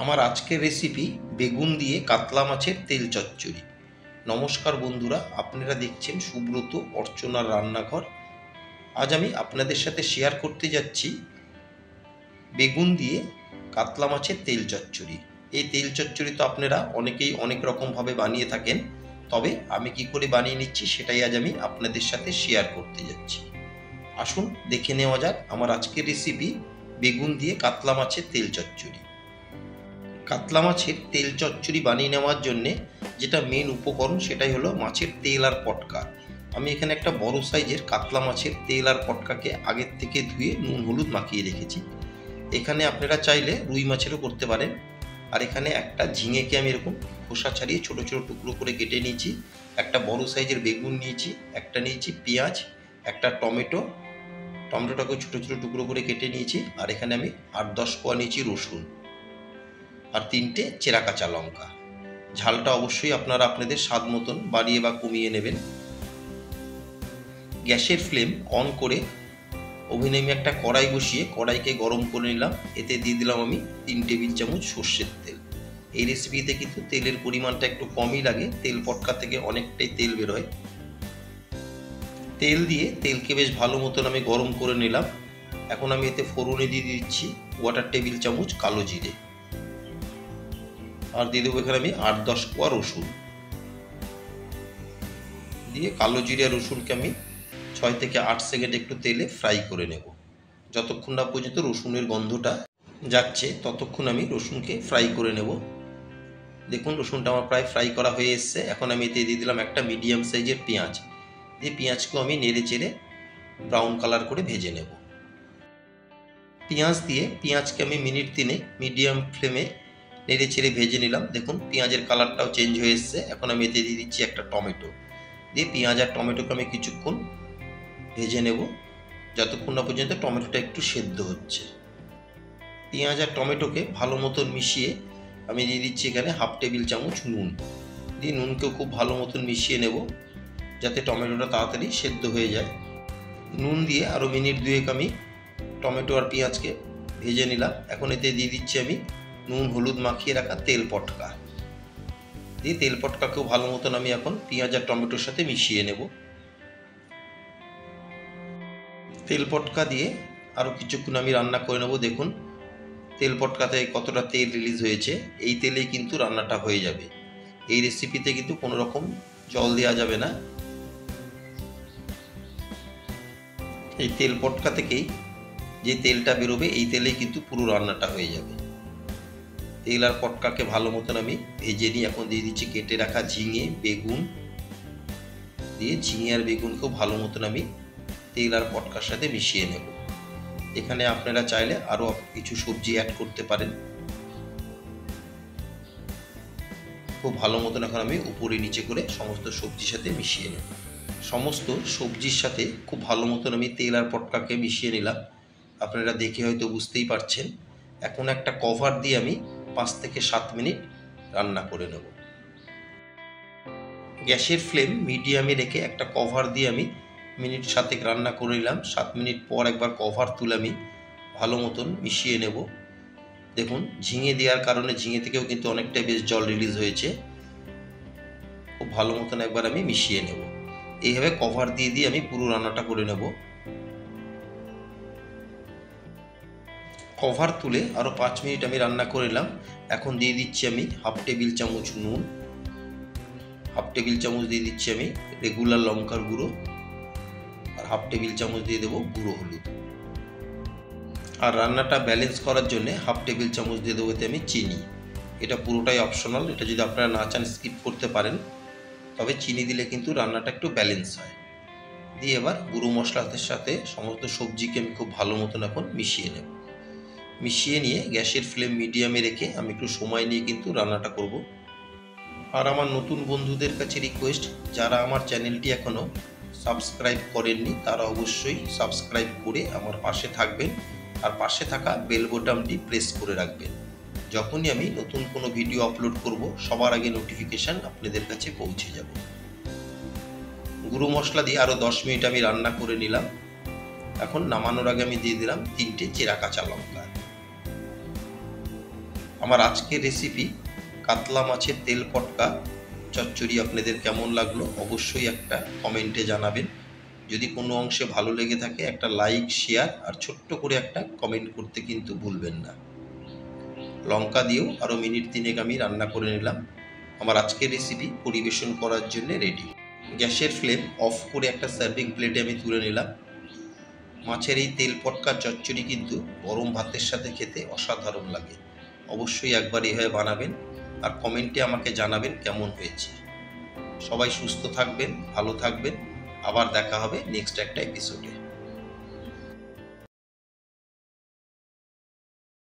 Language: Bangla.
আমার আজকের রেসিপি বেগুন দিয়ে কাতলা মাছের তেল চচ্চড়ি। নমস্কার বন্ধুরা, আপনারা দেখছেন সুব্রত অর্চনার রান্নাঘর। আজ আমি আপনাদের সাথে শেয়ার করতে যাচ্ছি বেগুন দিয়ে কাতলা মাছের তেল চচ্চড়ি। এই তেল চচ্চড়ি তো আপনারা অনেকেই অনেক রকমভাবে বানিয়ে থাকেন, তবে আমি কি করে বানিয়ে নিচ্ছি সেটাই আজ আমি আপনাদের সাথে শেয়ার করতে যাচ্ছি। আসুন দেখে নেওয়া যাক আমার আজকের রেসিপি বেগুন দিয়ে কাতলা মাছের তেল চচ্চড়ি। কাতলা মাছের তেল চচ্চড়ি বানিয়ে নেওয়ার জন্যে যেটা মেন উপকরণ সেটাই হলো মাছের তেল আর পটকা। আমি এখানে একটা বড় সাইজের কাতলা মাছের তেল আর পটকাকে আগের থেকে ধুয়ে নুন হলুদ মাখিয়ে রেখেছি। এখানে আপনারা চাইলে রুই মাছেরও করতে পারেন। আর এখানে একটা ঝিঙেকে আমি এরকম খোসা ছাড়িয়ে ছোট ছোট টুকরো করে কেটে নিয়েছি। একটা বড় সাইজের বেগুন নিয়েছি, একটা নিয়েছি পেঁয়াজ, একটা টমেটোটাকে ছোট ছোট টুকরো করে কেটে নিয়েছি। আর এখানে আমি 8-10 কোয়া নিয়েছি রসুন, আর 3টে চেরা কাঁচা লঙ্কা। ঝালটা অবশ্যই আপনারা আপনাদের স্বাদ মতন বাড়িয়ে বা কমিয়ে নেবেন। গ্যাসের ফ্লেম অন করে ওভেনে আমি একটা কড়াই বসিয়ে কড়াইকে গরম করে নিলাম। এতে দিয়ে দিলাম আমি 3 টেবিল চামচ সর্ষের তেল। এই রেসিপিতে কিন্তু তেলের পরিমাণটা একটু কমই লাগে, তেল পটকা থেকে অনেকটাই তেল বেরোয়। তেল দিয়ে তেলকে বেশ ভালো মতন আমি গরম করে নিলাম। এখন আমি এতে ফোড়নে দিয়ে দিচ্ছি 1/4 টেবিল চামচ কালো জিরে, আর দিয়ে দেবো এখানে আমি 8-10 কোয়া রসুন। দিয়ে কালো জিরে আর রসুনকে আমি 6 থেকে 8 সেকেন্ড একটু তেলে ফ্রাই করে নেব। যতক্ষণ না পর্যন্ত রসুনের গন্ধটা যাচ্ছে ততক্ষণ আমি রসুনকে ফ্রাই করে নেব। দেখুন রসুনটা আমার প্রায় ফ্রাই করা হয়ে এসছে। এখন আমি এতে দিয়ে দিলাম একটা মিডিয়াম সাইজের পেঁয়াজ। দিয়ে পেঁয়াজকেও আমি নেড়ে চেড়ে ব্রাউন কালার করে ভেজে নেব। পেঁয়াজ দিয়ে পেঁয়াজকে আমি মিনিট 3 মিডিয়াম ফ্লেমে নেড়ে চেড়ে ভেজে নিলাম। দেখুন পেঁয়াজের কালারটাও চেঞ্জ হয়ে এসছে। এখন আমি এতে দিয়ে দিচ্ছি একটা টমেটো। দিয়ে পেঁয়াজ আর টমেটোকে আমি কিছুক্ষণ ভেজে নেব, যতক্ষণ না পর্যন্ত টমেটোটা একটু সেদ্ধ হচ্ছে। পেঁয়াজ আর টমেটোকে ভালো মতন মিশিয়ে আমি দিয়ে দিচ্ছি এখানে 1/2 টেবিল চামচ নুন। দিয়ে নুনকেও খুব ভালো মতন মিশিয়ে নেব যাতে টমেটোটা তাড়াতাড়ি সেদ্ধ হয়ে যায়। নুন দিয়ে আরও মিনিট 2 আমি টমেটো আর পেঁয়াজকে ভেজে নিলাম। এখন এতে দিয়ে দিচ্ছি আমি নুন হলুদ মাখিয়ে রাখা তেল পটকা। দিয়ে তেল পটকাকেও ভালো মতন আমি এখন পেঁয়াজ আর টমেটোর সাথে মিশিয়ে নেব। তেল পটকা দিয়ে আরও কিছুক্ষণ আমি রান্না করে নেব। দেখুন তেল পটকাতে কতটা তেল রিলিজ হয়েছে, এই তেলেই কিন্তু রান্নাটা হয়ে যাবে। এই রেসিপিতে কিন্তু কোনো রকম জল দেওয়া যাবে না। এই তেল পটকা থেকেই যে তেলটা বেরোবে এই তেলেই কিন্তু পুরো রান্নাটা হয়ে যাবে। তেল আর পটকাকে ভালো মতন আমি ভেজে নিয়ে এখন দিয়ে দিচ্ছি কেটে রাখা ঝিঙে বেগুন। দিয়ে ঝিঙে আর বেগুনকেও ভালো মতন আমি তেল আর পটকার সাথে মিশিয়ে নেব। এখানে আপনারা চাইলে আরও কিছু সবজি অ্যাড করতে পারেন। খুব ভালো মতন এখন আমি উপরে নিচে করে সমস্ত সবজির সাথে মিশিয়ে নেব। সমস্ত সবজির সাথে খুব ভালো মতন আমি তেল আর পটকাকে মিশিয়ে নিলাম। আপনারা দেখে হয়তো বুঝতেই পারছেন। এখন একটা কভার দিয়ে আমি 5 থেকে 7 মিনিট রান্না করে নেব। গ্যাসের ফ্লেম মিডিয়ামে রেখে একটা কভার দিয়ে আমি মিনিট 7 রান্না করে নিলাম। 7 মিনিট পর একবার কভার তুলে আমি ভালো মতন মিশিয়ে নেব। দেখুন ঝিঙে দেওয়ার কারণে ঝিঙে থেকেও কিন্তু অনেকটাই বেশ জল রিলিজ হয়েছে। খুব ভালো মতন একবার আমি মিশিয়ে নেব। এইভাবে কভার দিয়ে দিয়ে আমি পুরো রান্নাটা করে নেব। কভার তুলে আরও 5 মিনিট আমি রান্না করে নিলাম। এখন দিয়ে দিচ্ছি আমি 1/2 টেবিল চামচ নুন, 1/2 টেবিল চামচ দিয়ে দিচ্ছি আমি রেগুলার লঙ্কার গুঁড়ো, আর 1/2 টেবিল চামচ দিয়ে দেবো গুঁড়ো হলুদ। আর রান্নাটা ব্যালেন্স করার জন্য 1/2 টেবিল চামচ দিয়ে দেবো এতে আমি চিনি। এটা পুরোটাই অপশনাল, এটা যদি আপনারা না চান স্কিপ করতে পারেন, তবে চিনি দিলে কিন্তু রান্নাটা একটু ব্যালেন্স হয়। দিয়ে এবার গুঁড়ো মশলার সাথে সমস্ত সবজিকে আমি খুব ভালো মতন এখন মিশিয়ে নেব। মিশিয়ে নিয়ে গ্যাসের ফ্লেম মিডিয়ামে রেখে আমি একটু সময় নিয়ে কিন্তু রান্নাটা করব। আর আমার নতুন বন্ধুদের কাছে রিকোয়েস্ট, যারা আমার চ্যানেলটি এখনও সাবস্ক্রাইব করেননি তারা অবশ্যই সাবস্ক্রাইব করে আমার পাশে থাকবেন, আর পাশে থাকা বেল বোতামটি প্রেস করে রাখবেন। যখনই আমি নতুন কোনো ভিডিও আপলোড করব সবার আগে নোটিফিকেশান আপনাদের কাছে পৌঁছে যাবে। গুঁড়ো মশলা দিয়ে আরও 10 মিনিট আমি রান্না করে নিলাম। এখন নামানোর আগে আমি দিয়ে দিলাম 3টে চেরা কাঁচা লঙ্কা। আমার আজকের রেসিপি কাতলা মাছের তেল পটকা চচ্চড়ি আপনাদের কেমন লাগলো অবশ্যই একটা কমেন্টে জানাবেন। যদি কোনো অংশে ভালো লেগে থাকে একটা লাইক, শেয়ার আর ছোট্ট করে একটা কমেন্ট করতে কিন্তু ভুলবেন না। লঙ্কা দিয়েও আরও মিনিট 3 আমি রান্না করে নিলাম। আমার আজকের রেসিপি পরিবেশন করার জন্য রেডি। গ্যাসের ফ্লেম অফ করে একটা সার্ভিং প্লেটে আমি তুলে নিলাম। মাছের এই তেল পটকা চচ্চড়ি কিন্তু গরম ভাতের সাথে খেতে অসাধারণ লাগে। অবশ্যই একবার এভাবে বানাবেন আর কমেন্টে আমাকে জানাবেন কেমন হয়েছে। সবাই সুস্থ থাকবেন, ভালো থাকবেন। আবার দেখা হবে নেক্সট একটা এপিসোডে।